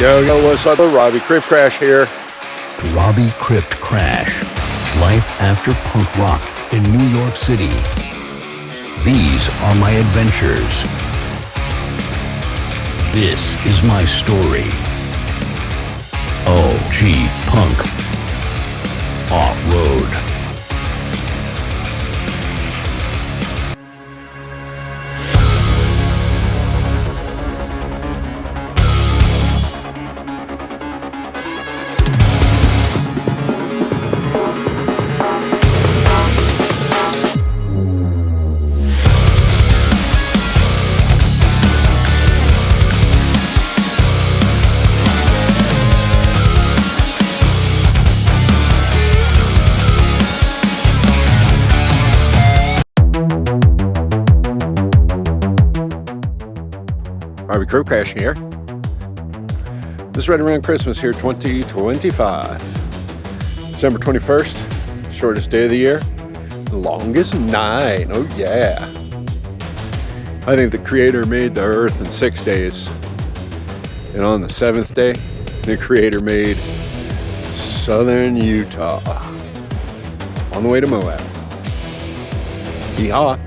Yo, what's up? Robbie Crypt Crash here. Robbie Crypt Crash. Life after punk rock in New York City. These are my adventures. This is my story. OG Punk. Off-road. Robbie Crypt Crash here. This is right around Christmas here, 2025. December 21st, shortest day of the year, the longest night. Oh yeah. I think the Creator made the earth in 6 days. And on the 7th day, the Creator made southern Utah. On the way to Moab. Yeehaw.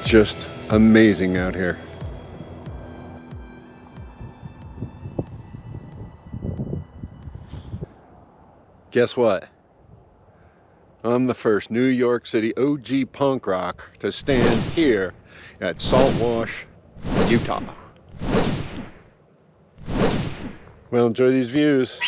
Just amazing out here. Guess what? I'm the first New York City OG punk rock to stand here at Saltwash, Utah. Well, enjoy these views.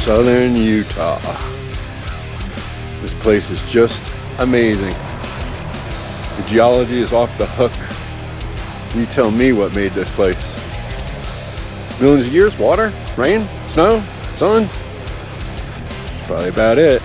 Southern Utah. This place is just amazing. The geology is off the hook. You tell me what made this place. Millions of years, water, rain, snow, sun. That's probably about it.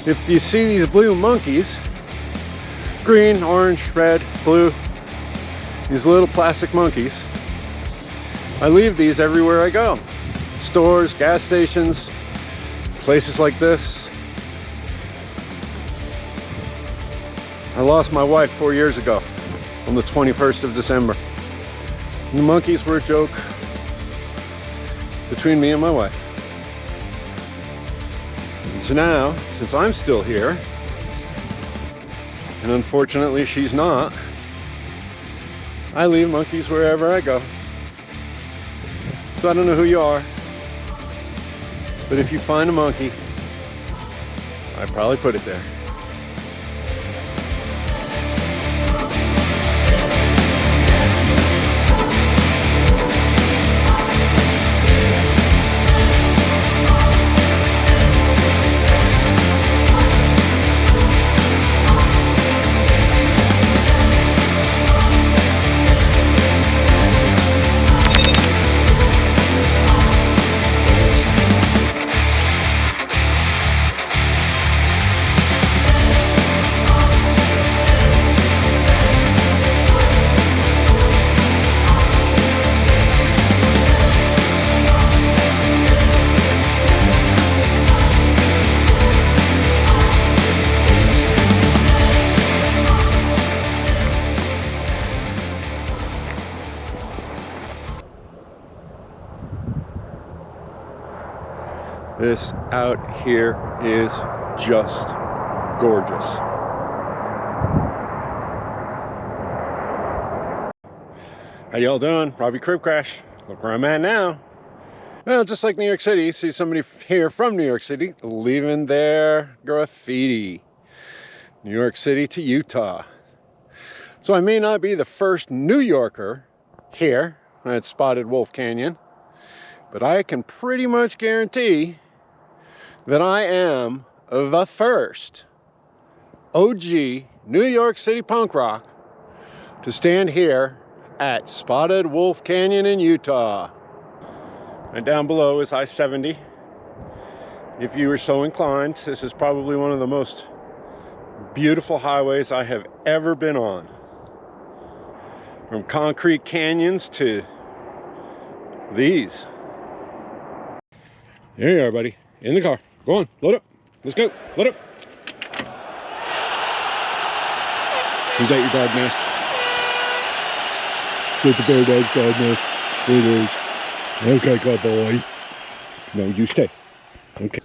If you see these blue monkeys, green, orange, red, blue, these little plastic monkeys, I leave these everywhere I go. Stores, gas stations, places like this. I lost my wife 4 years ago on the 21st of December. And the monkeys were a joke between me and my wife. So now, since I'm still here, and unfortunately she's not, I leave monkeys wherever I go. So I don't know who you are, but if you find a monkey, I probably put it there. This out here is just gorgeous. How y'all doing? Robbie Crib Crash. Look where I'm at now. Well, just like New York City, see somebody here from New York City leaving their graffiti. New York City to Utah. So I may not be the first New Yorker here at Spotted Wolf Canyon, but I can pretty much guarantee that I am the first OG New York City punk rock to stand here at Spotted Wolf Canyon in Utah. And down below is I-70. If you were so inclined, this is probably one of the most beautiful highways I have ever been on. From concrete canyons to these. There you are, buddy. In the car. Go on, load up. Let's go, load up. Is that your dog nest? It's the bear dog's dog nest. It is. Okay, good boy. No, you stay. Okay.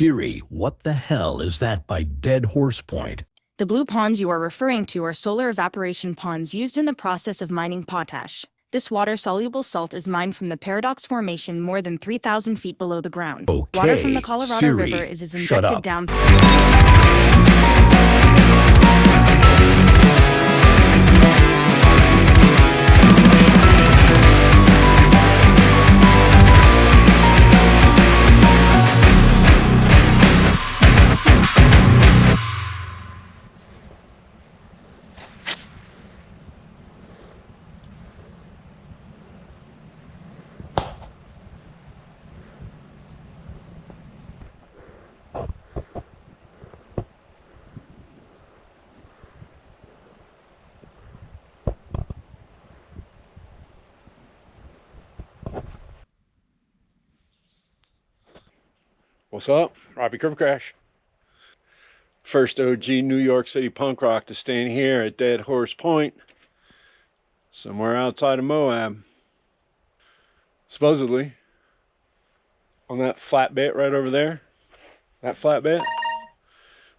Siri, what the hell is that by Dead Horse Point? The blue ponds you are referring to are solar evaporation ponds used in the process of mining potash. This water-soluble salt is mined from the Paradox Formation more than 3,000 feet below the ground. Okay, Water from the Colorado Siri, River is shut injected up. down. What's up? Robbie Cripple Crash. First OG New York City punk rock to stand here at Dead Horse Point, somewhere outside of Moab. Supposedly, on that flat bit right over there, that flat bit,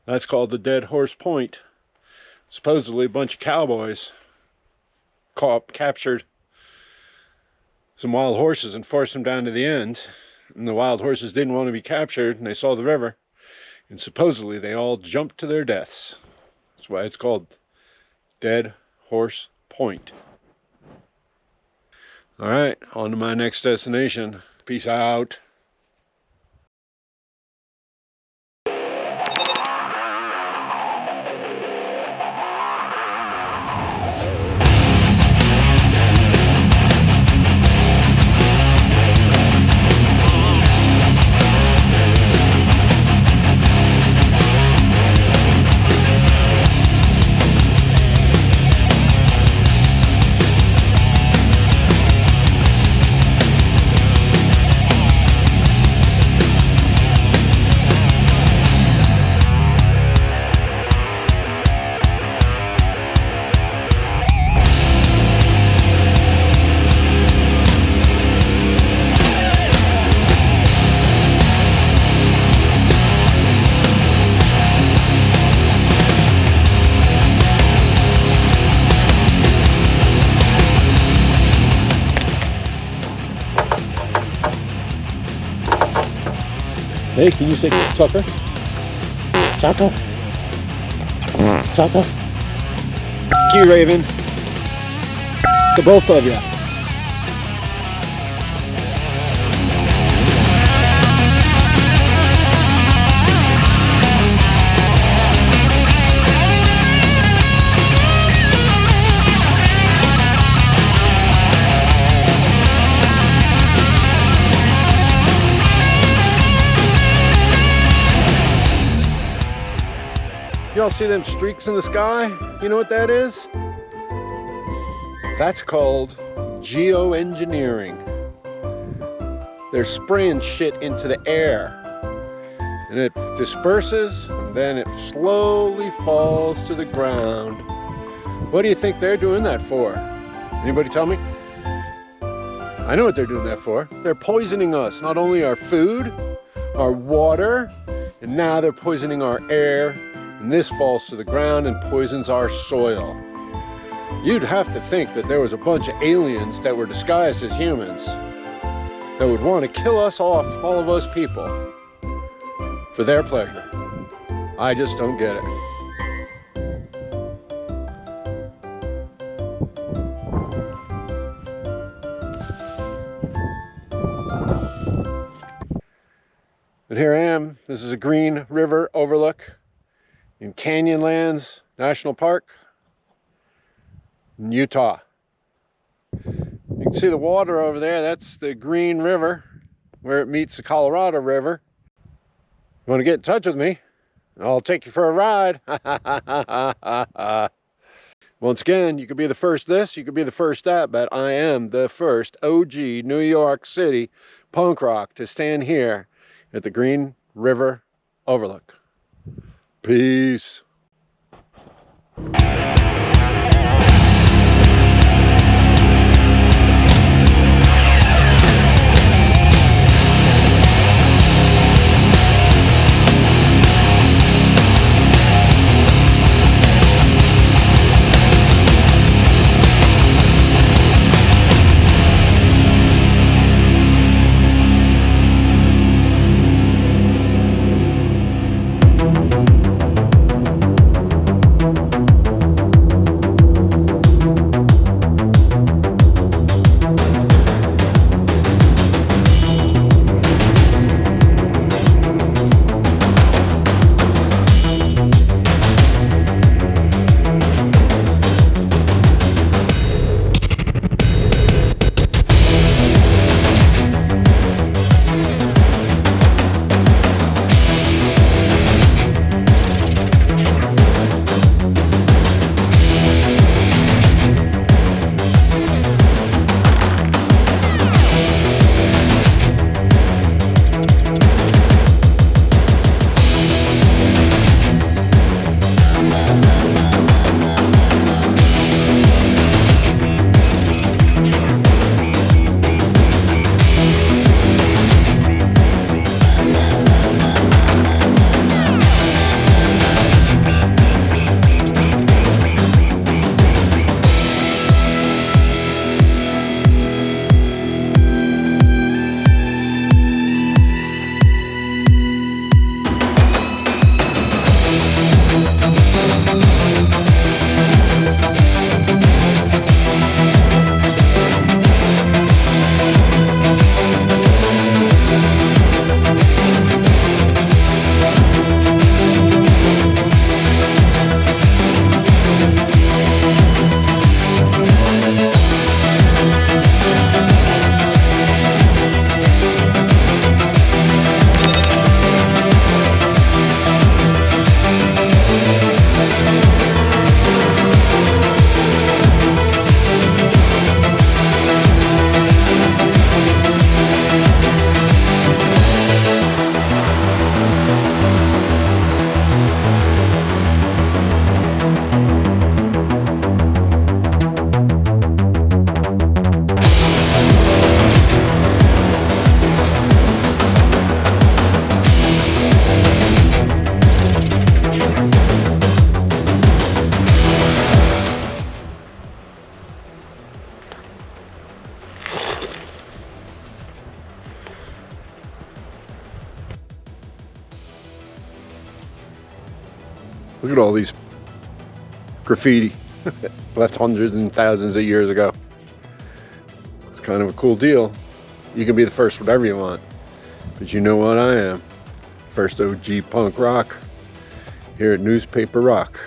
that's called the Dead Horse Point. Supposedly a bunch of cowboys captured some wild horses and forced them down to the end. And the wild horses didn't want to be captured, and they saw the river, and supposedly they all jumped to their deaths. That's why it's called Dead Horse Point. All right, on to my next destination. Peace out. Hey, can you say Tucker? Tucker? Tucker? F*** you, Raven. To both of you. Y'all see them streaks in the sky? You know what that is? That's called geoengineering. They're spraying shit into the air, and it disperses, and then it slowly falls to the ground. What do you think they're doing that for? Anybody tell me? I know what they're doing that for. They're poisoning us, not only our food, our water, and now they're poisoning our air. And this falls to the ground and poisons our soil. You'd have to think that there was a bunch of aliens that were disguised as humans that would want to kill us off, all of us people, for their pleasure. I just don't get it. But here I am. This is a Green River overlook in Canyonlands National Park in Utah. You can see the water over there. That's the Green River where it meets the Colorado River. You want to get in touch with me? I'll take you for a ride. Once again, you could be the first this, you could be the first that, but I am the first OG New York City punk rock to stand here at the Green River Overlook. Peace. Look at all these graffiti left hundreds and thousands of years ago. It's kind of a cool deal. You can be the first whatever you want, but you know what I am. First OG punk rock here at Newspaper Rock.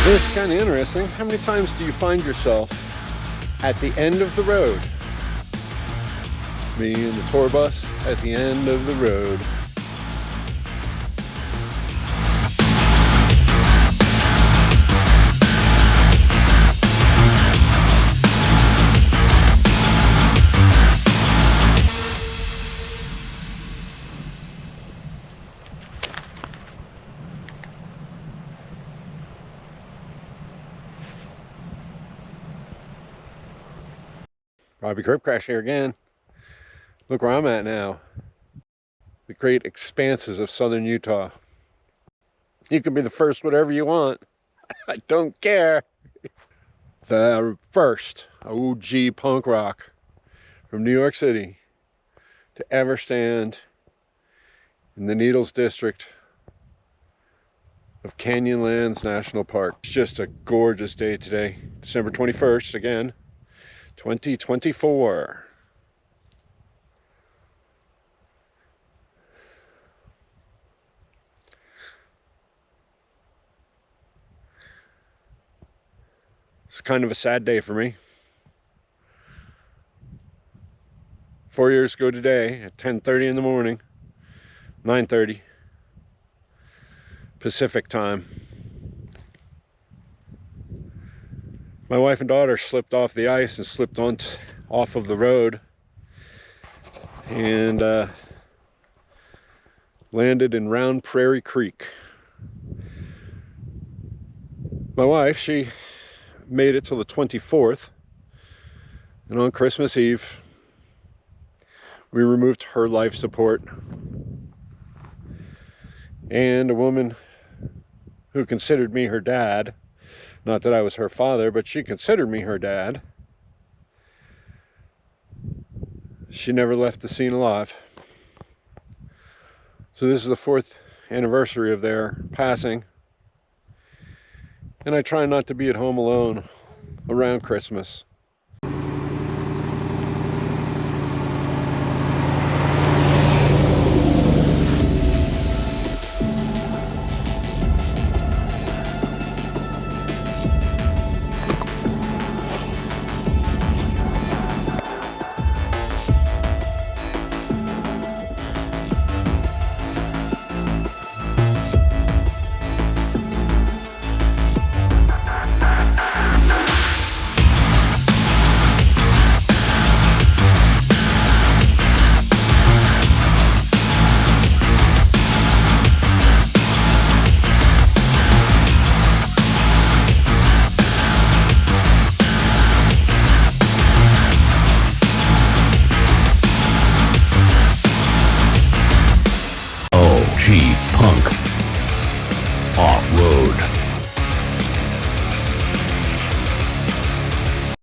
It's kind of interesting. How many times do you find yourself at the end of the road? Me and the tour bus at the end of the road. Robbie Curb Crash here again. Look where I'm at now. The great expanses of southern Utah. You can be the first whatever you want. I don't care. The first OG punk rock from New York City to ever stand in the Needles District of Canyonlands National Park. It's just a gorgeous day today. December 21st again. 2024. It's kind of a sad day for me. 4 years ago today at 10:30 in the morning, 9:30 Pacific time, my wife and daughter slipped off the ice and slipped off of the road and landed in Round Prairie Creek. My wife, she made it till the 24th, and on Christmas Eve we removed her life support, and a woman who considered me her dad, not that I was her father, but she considered me her dad. She never left the scene alive. So this is the 4th anniversary of their passing. And I try not to be at home alone around Christmas.